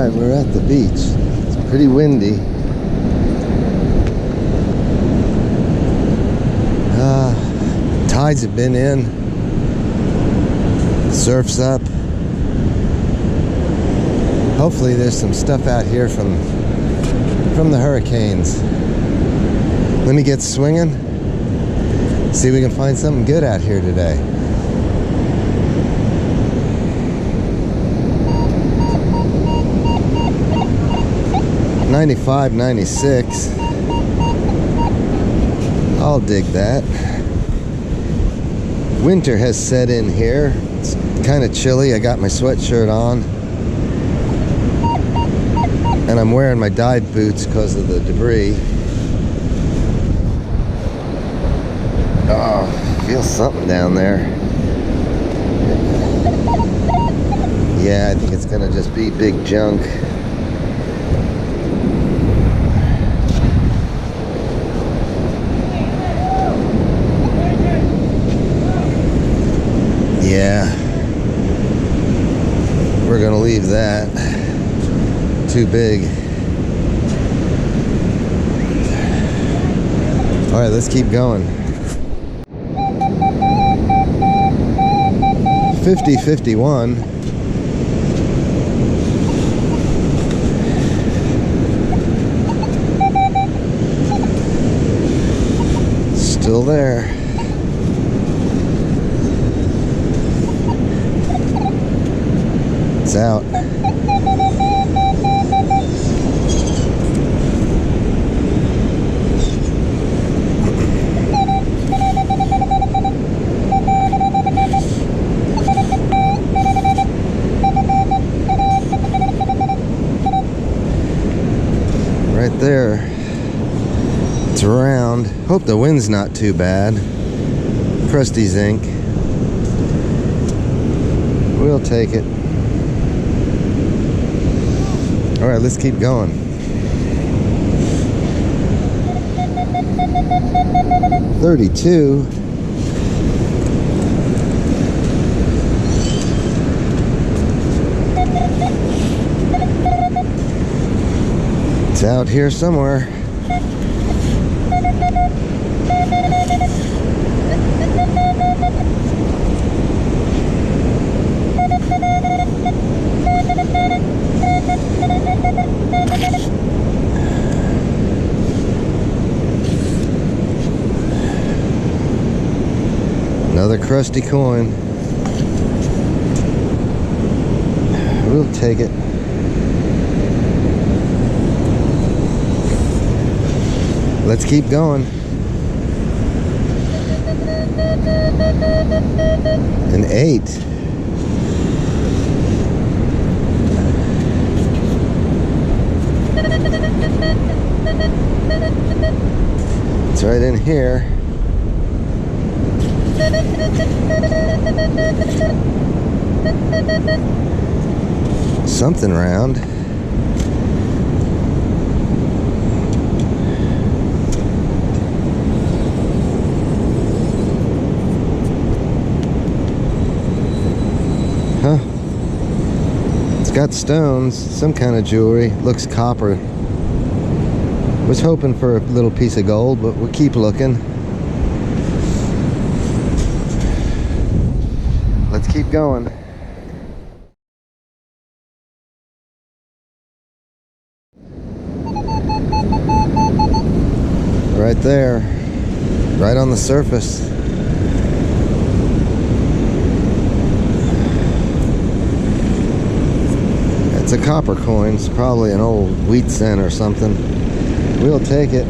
Alright, we're at the beach. It's pretty windy. Tides have been in. Surf's up. Hopefully there's some stuff out here from the hurricanes. Let me get swinging. See if we can find something good out here today. $95, $96. I'll dig that. Winter has set in here. It's kind of chilly. I got my sweatshirt on. And I'm wearing my dive boots because of the debris. Oh, I feel something down there. Yeah, I think it's gonna just be big junk. Yeah, we're gonna leave that. Too big. All right, let's keep going. 50-51. Still there. It's out. Right there. It's around. Hope the wind's not too bad. Crusty zinc. We'll take it. Alright, let's keep going. $32. It's out here somewhere. Another crusty coin. We'll take it. Let's keep going. An 8. It's right in here. Something round. Huh. It's got stones, some kind of jewelry. Looks copper. Was hoping for a little piece of gold, but we'll keep looking. Let's keep going. Right there, right on the surface. It's a copper coin. It's probably an old wheat cent or something. We'll take it.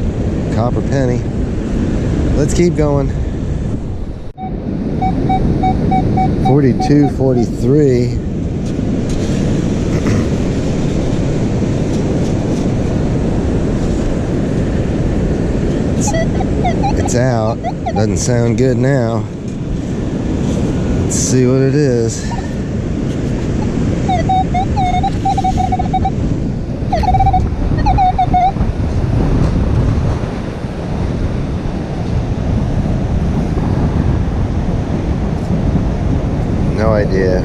Copper penny. Let's keep going. 42, 43. It's out. Doesn't sound good now. Let's see what it is. No idea.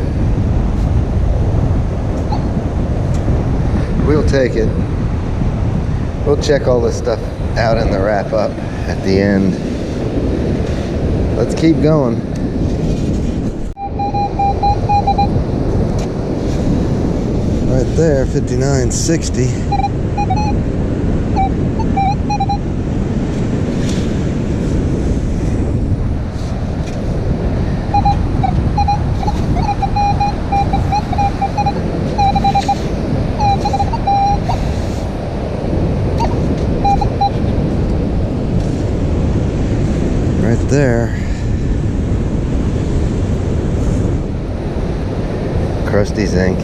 We'll take it. We'll check all this stuff out in the wrap up at the end. Let's keep going. Right there, 5960. Right there. Crusty zinc.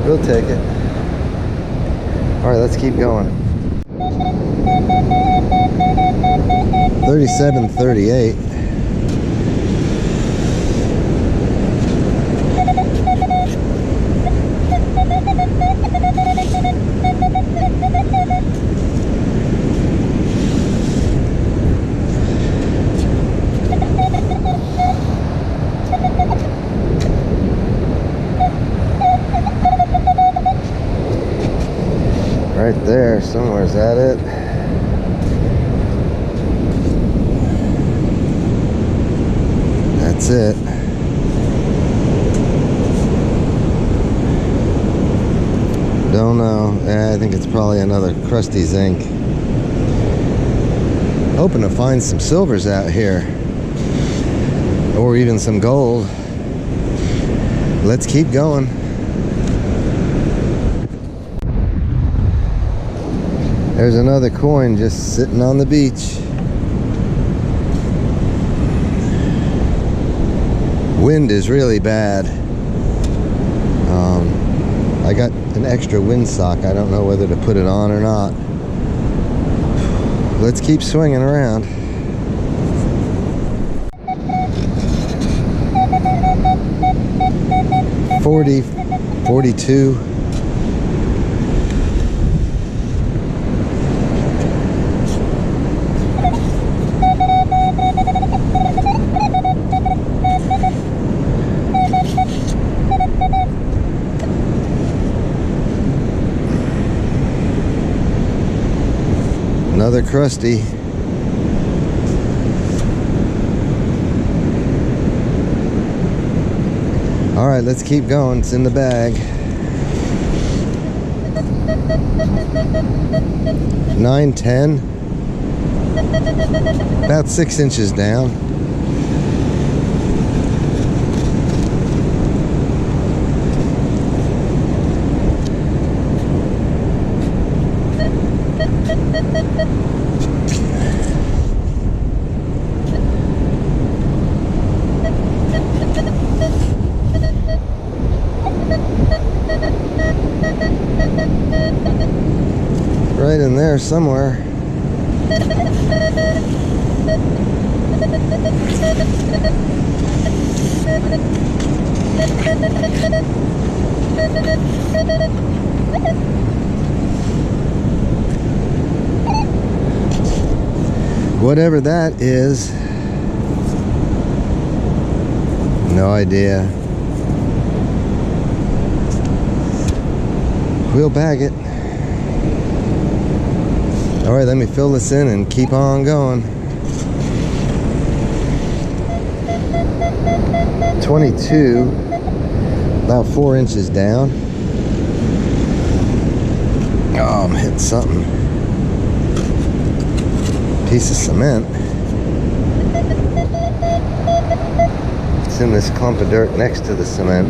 We'll take it. All right, let's keep going. 3738. Right there, somewhere's that it? That's it. Don't know. I think it's probably another crusty zinc. Hoping to find some silvers out here. Or even some gold. Let's keep going. There's another coin just sitting on the beach. Wind is really bad. I got an extra windsock. I don't know whether to put it on or not. Let's keep swinging around. $40, $42. Another crusty. All right, let's keep going. It's in the bag. 910. About 6 inches down. Right in there somewhere. Whatever that is, no idea. We'll bag it. All right, let me fill this in and keep on going. 22, about 4 inches down. Oh, I'm hitting something. Piece of cement. It's in this clump of dirt next to the cement.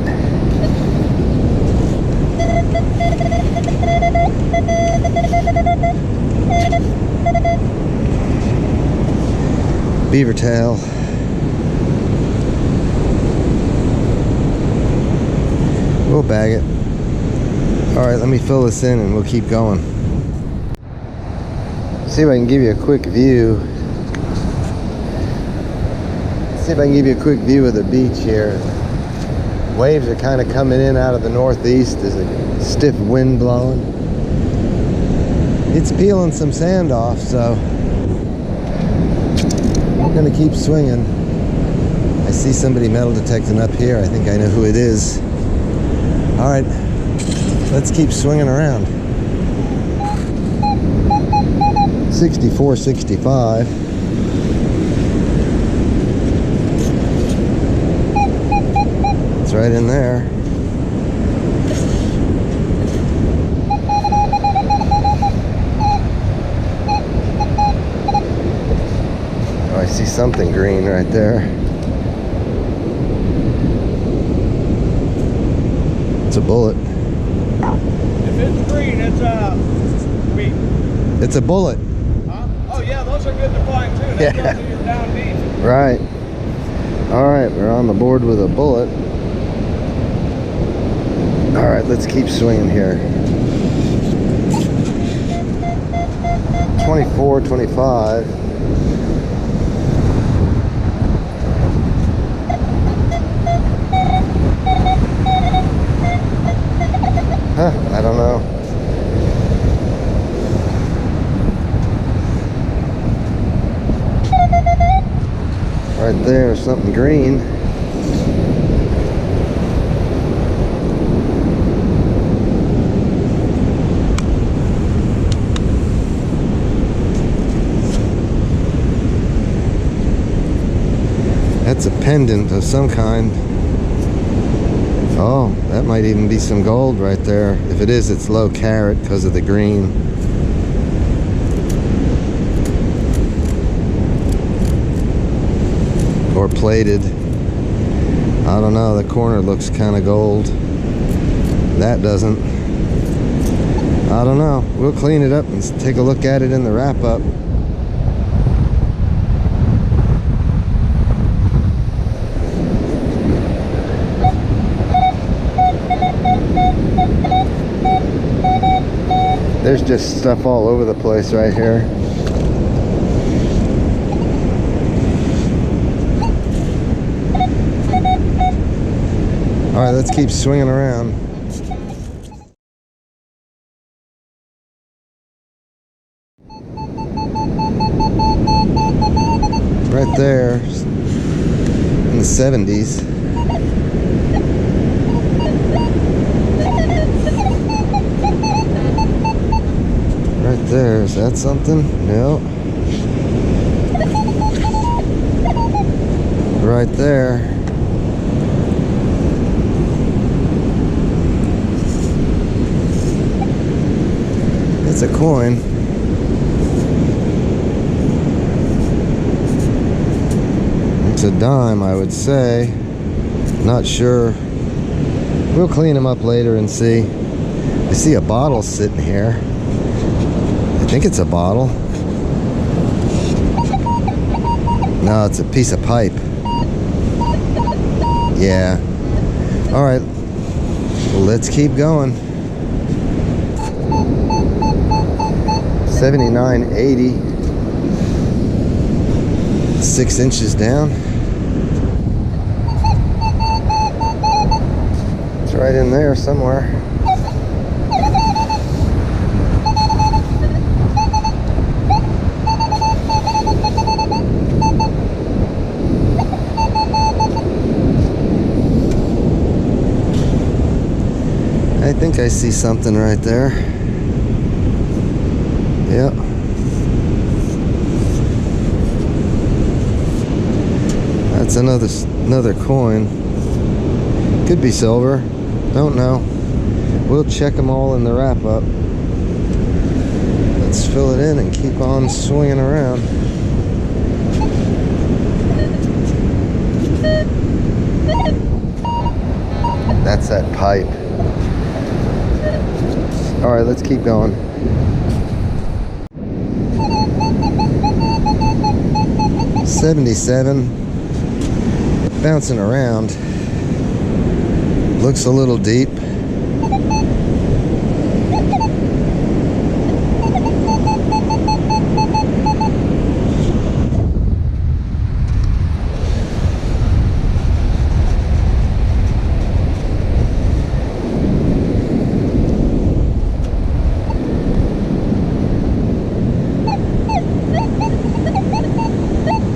Beaver tail. We'll bag it. All right, let me fill this in and we'll keep going. See if I can give you a quick view. See if I can give you a quick view of the beach here. Waves are kind of coming in out of the northeast. There's a stiff wind blowing. It's peeling some sand off, so I'm gonna keep swinging. I see somebody metal detecting up here. I think I know who it is. All right, Let's keep swinging around. 64, 65. It's right in there. Oh, I see something green right there. It's a bullet. If it's green, it's meat. It's a bullet. Huh? Oh yeah, those are good to find too. That Yeah. goes to your down deep. Right. Alright, we're on the board with a bullet. Alright, let's keep swinging here. 24, 25. Huh, I don't know. Right there, something green. That's a pendant of some kind. Oh, that might even be some gold right there. If it is, it's low carat because of the green. Or plated. I don't know, the corner looks kind of gold. That doesn't. I don't know. We'll clean it up and take a look at it in the wrap-up. There's just stuff all over the place right here. All right, let's keep swinging around. Right there, in the 70s. Right there, is that something? No. Right there. It's a coin. It's a dime, I would say. Not sure. We'll clean them up later and see. I see a bottle sitting here. I think it's a bottle. No, it's a piece of pipe. Yeah. All right. Well, let's keep going. 79.80. 6 inches down. It's right in there somewhere. I think I see something right there. Yep. That's another coin. Could be silver. Don't know. We'll check them all in the wrap up. Let's fill it in and keep on swinging around. That's that pipe. All right, let's keep going. $77, bouncing around. Looks a little deep.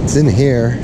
It's in here.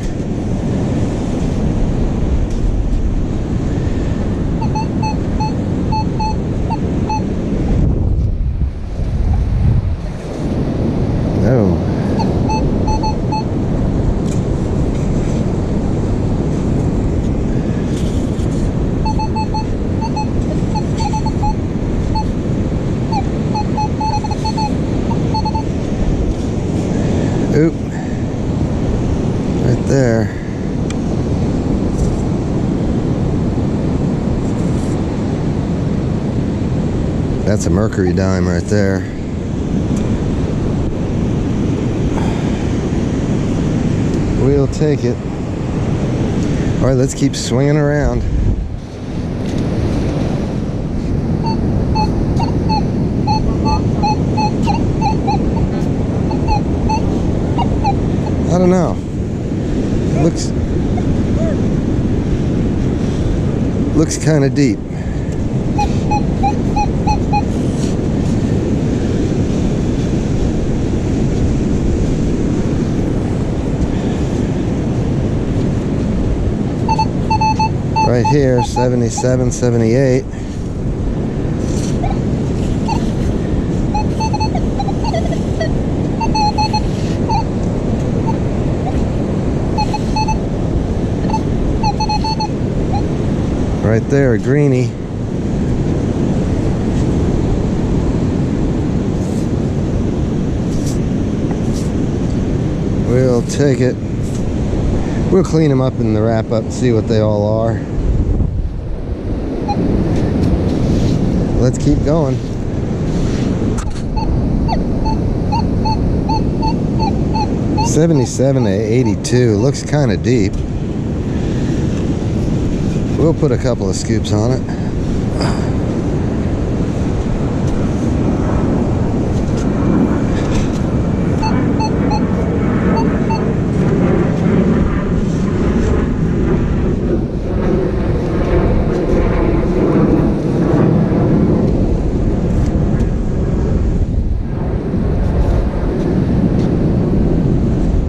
That's a mercury dime right there. We'll take it. All right, let's keep swinging around. I don't know. It looks kind of deep. Right here, 77, 78. Right there, a greenie. We'll take it. We'll clean them up in the wrap up and see what they all are. Let's keep going. $77 to $82 looks kind of deep. We'll put a couple of scoops on it.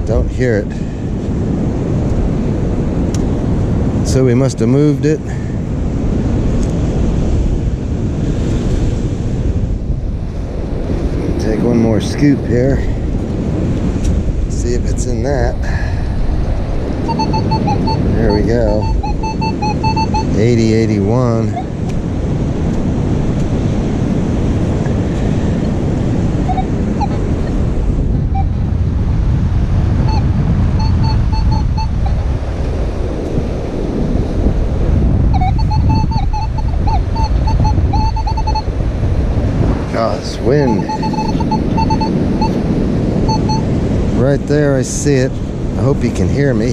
Don't hear it. So we must have moved it. Take one more scoop here. See if it's in that. There we go. 80, 81. This wind. Right there, I see it. I hope you can hear me.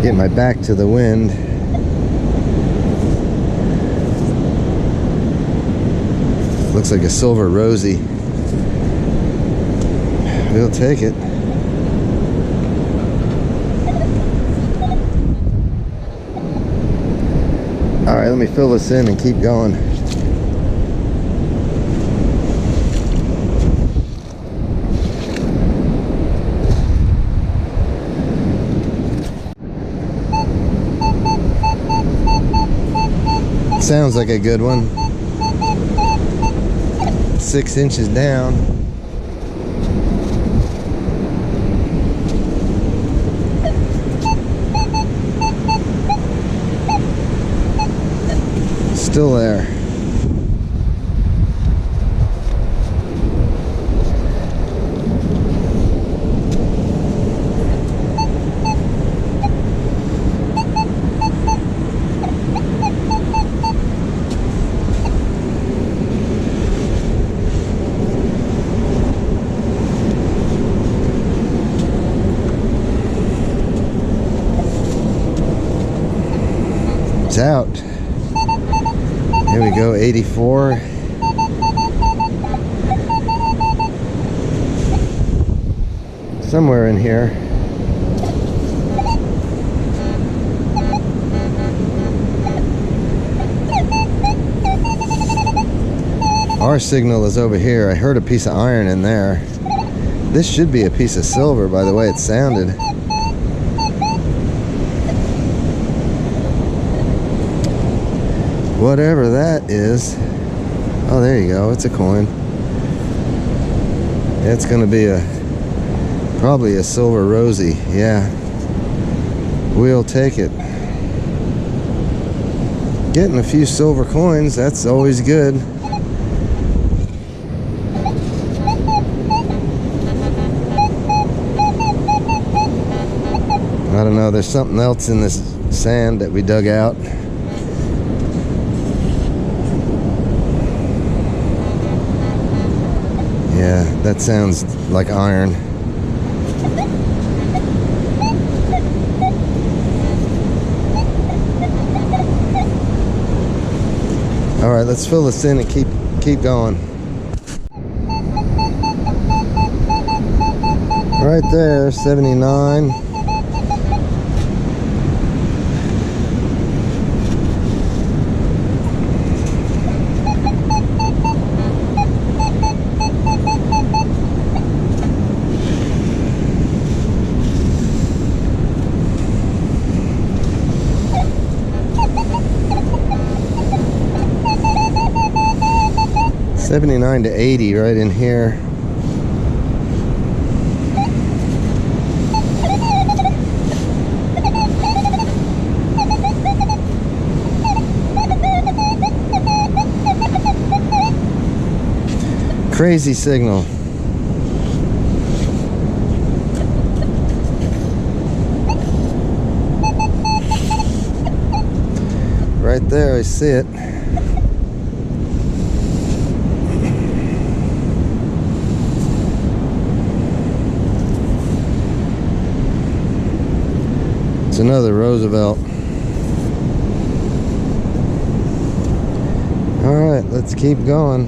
Get my back to the wind. Looks like a silver rosy. We'll take it. Alright, let me fill this in and keep going. Sounds like a good one. 6 inches down. Still there. It's out. Here we go, 84. Somewhere in here. Our signal is over here. I heard a piece of iron in there. This should be a piece of silver by the way it sounded. Whatever that is. Oh, there you go. It's a coin. It's gonna be probably a silver rosy. Yeah. We'll take it. Getting a few silver coins, that's always good. I don't know, there's something else in this sand that we dug out. Yeah, that sounds like iron. All right, let's fill this in and keep going. Right there, 79. $79 to $80 right in here. Crazy signal. Right there, I see it. It's another Roosevelt. All right, let's keep going.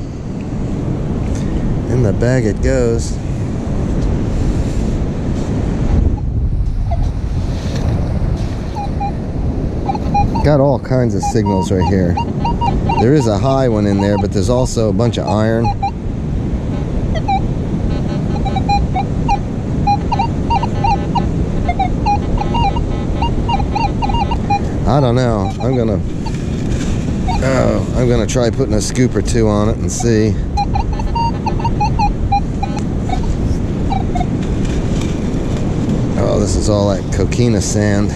In the bag it goes. Got all kinds of signals right here. There is a high one in there, but there's also a bunch of iron. I don't know. I'm gonna try putting a scoop or two on it and see. Oh, this is all that coquina sand.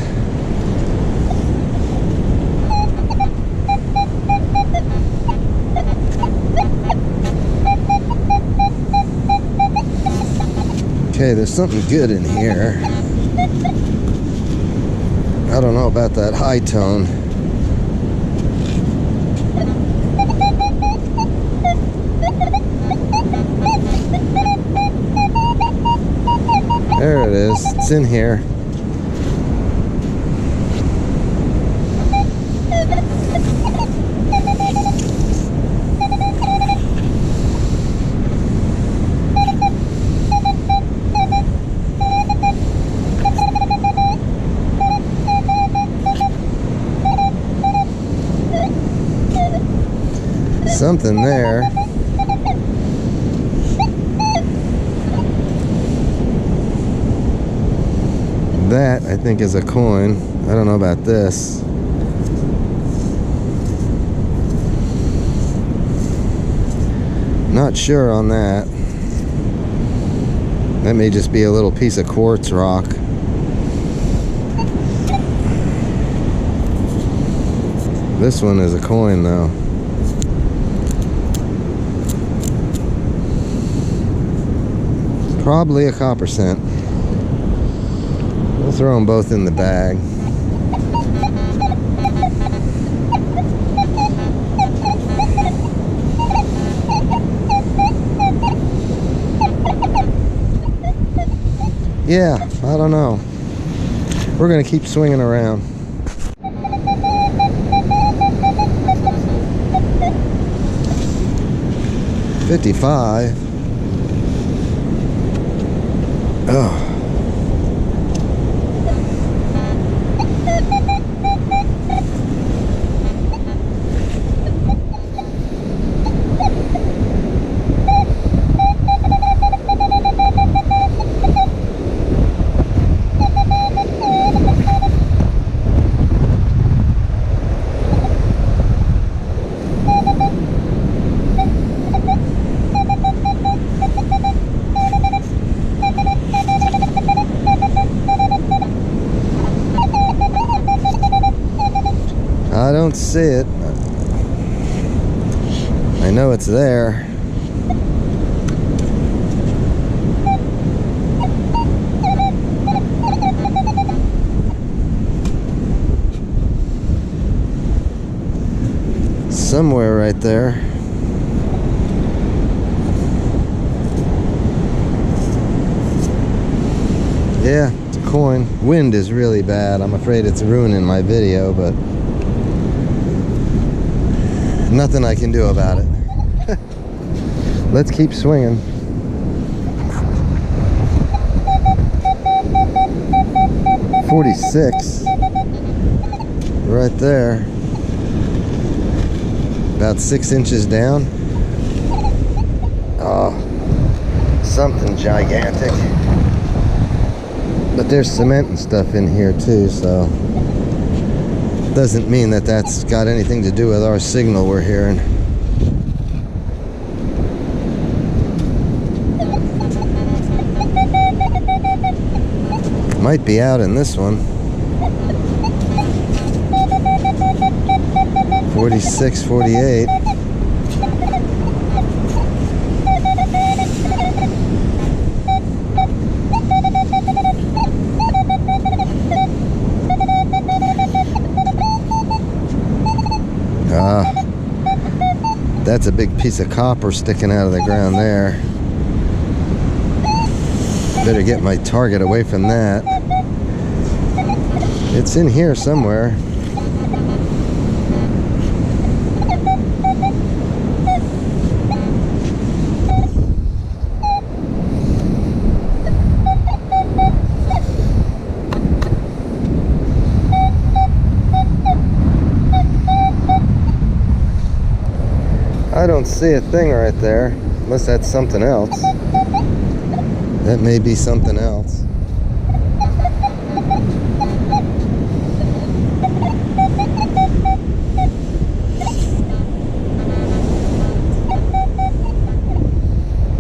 Okay, there's something good in here. I don't know about that high tone. There it is. It's in here. Something there. That, I think, is a coin. I don't know about this. Not sure on that. That may just be a little piece of quartz rock. This one is a coin, though. Probably a copper cent. We'll throw them both in the bag. Yeah, I don't know. We're gonna keep swinging around. $55. Oh. I don't see it. I know it's there. Somewhere right there. Yeah, it's a coin. Wind is really bad. I'm afraid it's ruining my video, but nothing I can do about it. Let's keep swinging. $46 right there. About 6 inches down. Oh, something gigantic. But there's cement and stuff in here too, so doesn't mean that that's got anything to do with our signal we're hearing. Might be out in this one. 46, 48. That's a big piece of copper sticking out of the ground there. Better get my target away from that. It's in here somewhere. I don't see a thing right there, unless that's something else. That may be something else.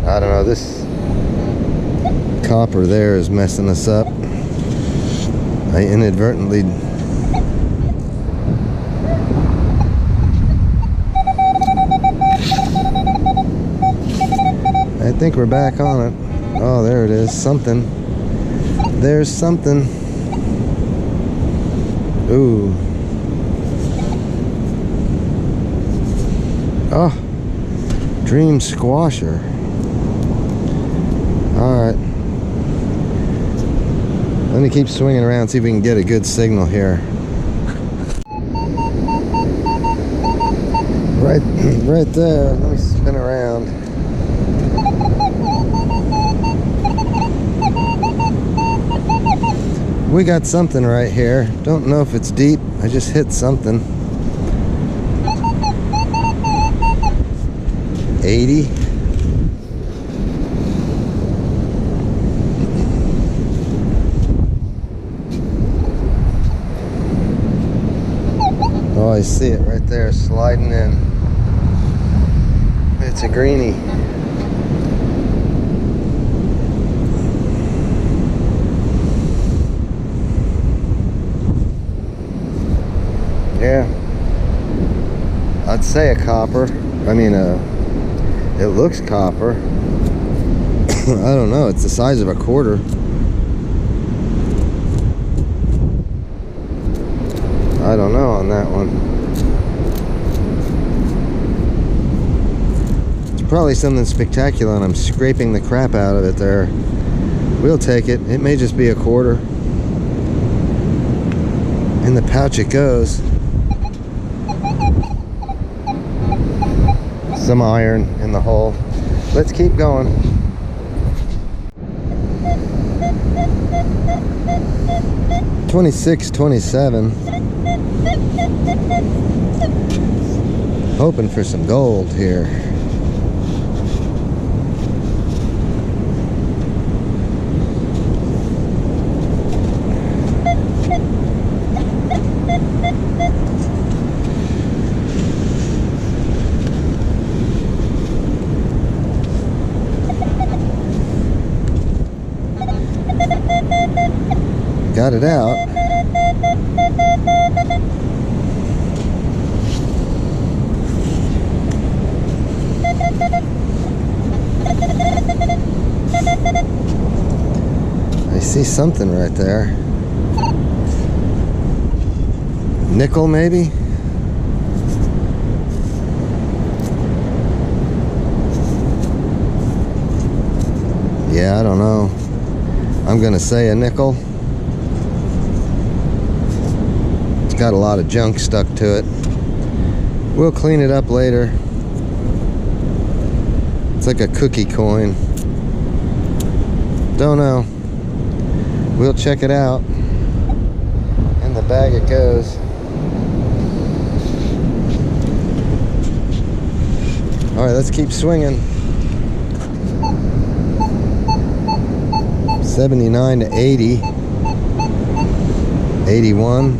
I don't know, this copper there is messing us up. I inadvertently I think we're back on it. Oh, there it is. Something. There's something. Ooh. Oh. Dream squasher. Alright. Let me keep swinging around, see if we can get a good signal here. Right there. Let me spin around. We got something right here. Don't know if it's deep. I just hit something. 80. Oh, I see it right there sliding in. It's a greenie. Yeah, I'd say a copper. I mean, it looks copper. I don't know, it's the size of a quarter. I don't know on that one. It's probably something spectacular and I'm scraping the crap out of it there. We'll take it. It may just be a quarter. In the pouch it goes. Some iron in the hole. Let's keep going. $26, $27. Hoping for some gold here. Got it out. I see something right there. Nickel, maybe? Yeah, I don't know. I'm gonna say a nickel. It's got a lot of junk stuck to it. We'll clean it up later. It's like a cookie coin. Don't know. We'll check it out. In the bag it goes. All right, let's keep swinging. 79 to 80. 81.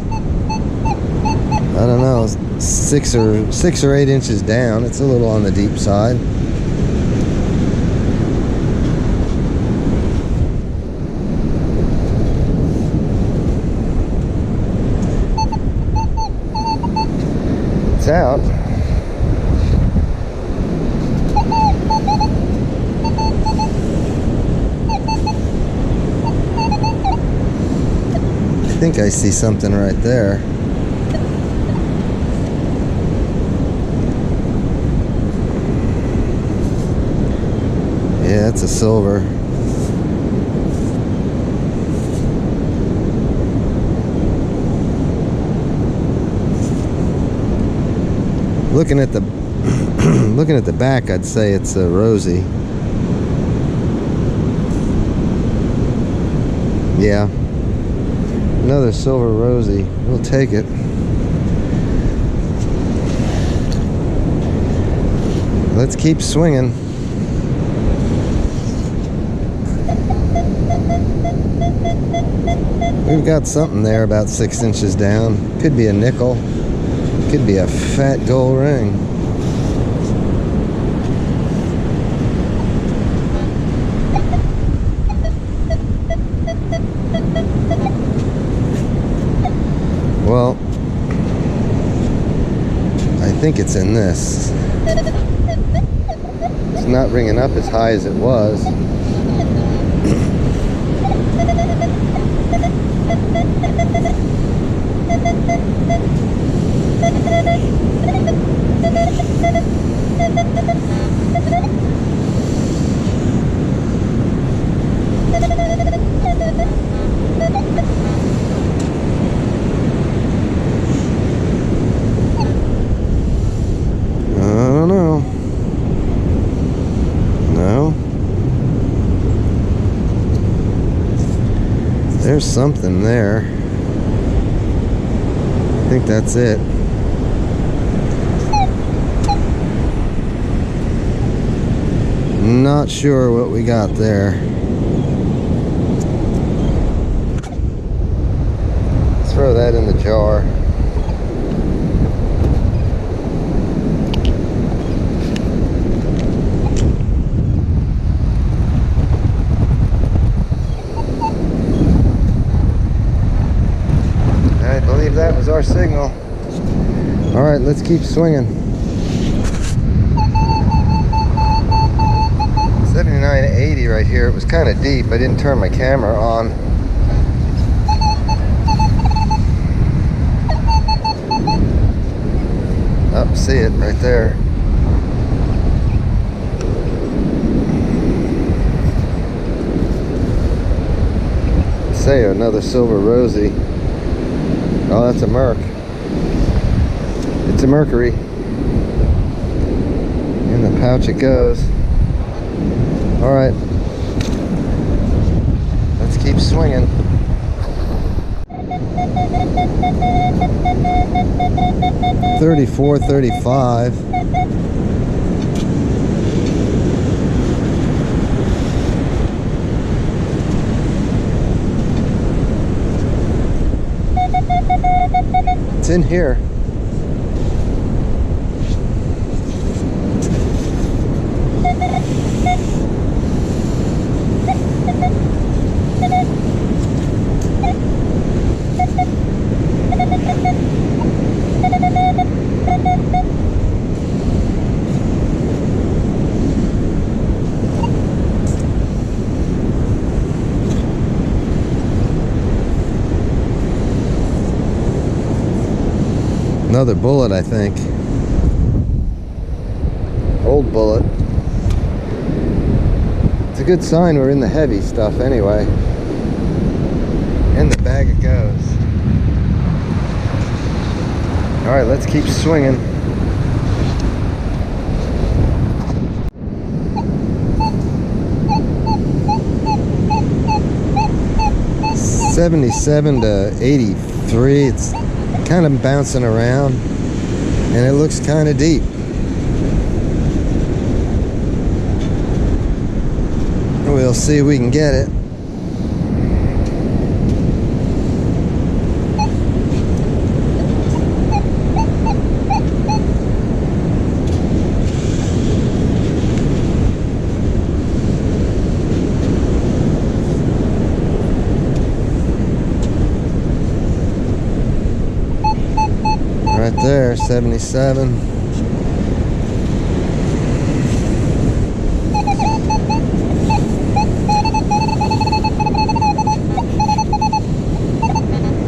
I don't know, 6 or 8 inches down. It's a little on the deep side. It's out. I think I see something right there. Yeah, it's a silver. Looking at the looking at the back, I'd say it's a rosy. Yeah. Another silver rosy. We'll take it. Let's keep swinging. We've got something there about 6 inches down. Could be a nickel. Could be a fat gold ring. Well, I think it's in this. It's not ringing up as high as it was. There's something there. I think that's it. Not sure what we got there. Throw that in the jar. That was our signal. All right, let's keep swinging. 79 to 80 right here. It was kind of deep. I didn't turn my camera on. Oh, see it right there. Say another silver rosy. Oh, that's a Merc. It's a Mercury. In the pouch it goes. All right. Let's keep swinging. $34, $35. It's in here. Another bullet, I think. Old bullet. It's a good sign we're in the heavy stuff anyway. In the bag it goes. All right, let's keep swinging. $77 to $83. It's kind of bouncing around, and it looks kind of deep. We'll see if we can get it. Right there, 77.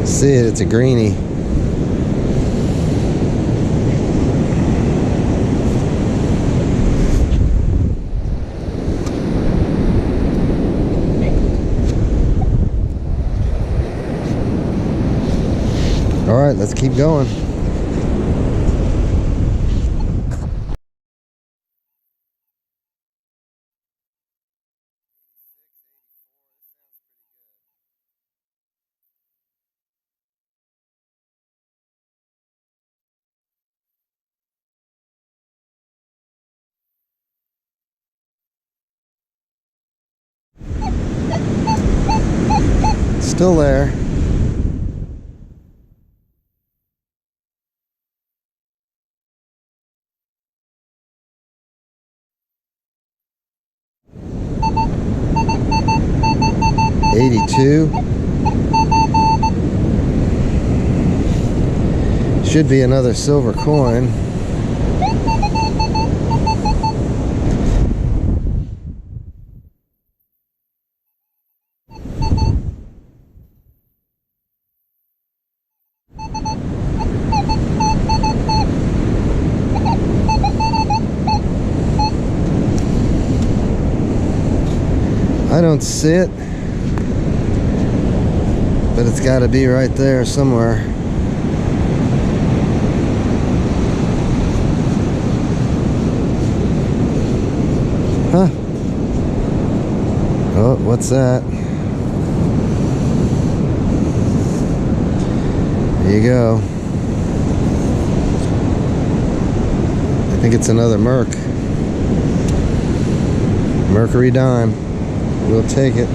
See it, it's a greenie. All right, let's keep going. Still there. $82. Should be another silver coin. I don't see it, but it's got to be right there somewhere. Huh? Oh, what's that? There you go. I think it's another Merc. Mercury dime. We'll take it.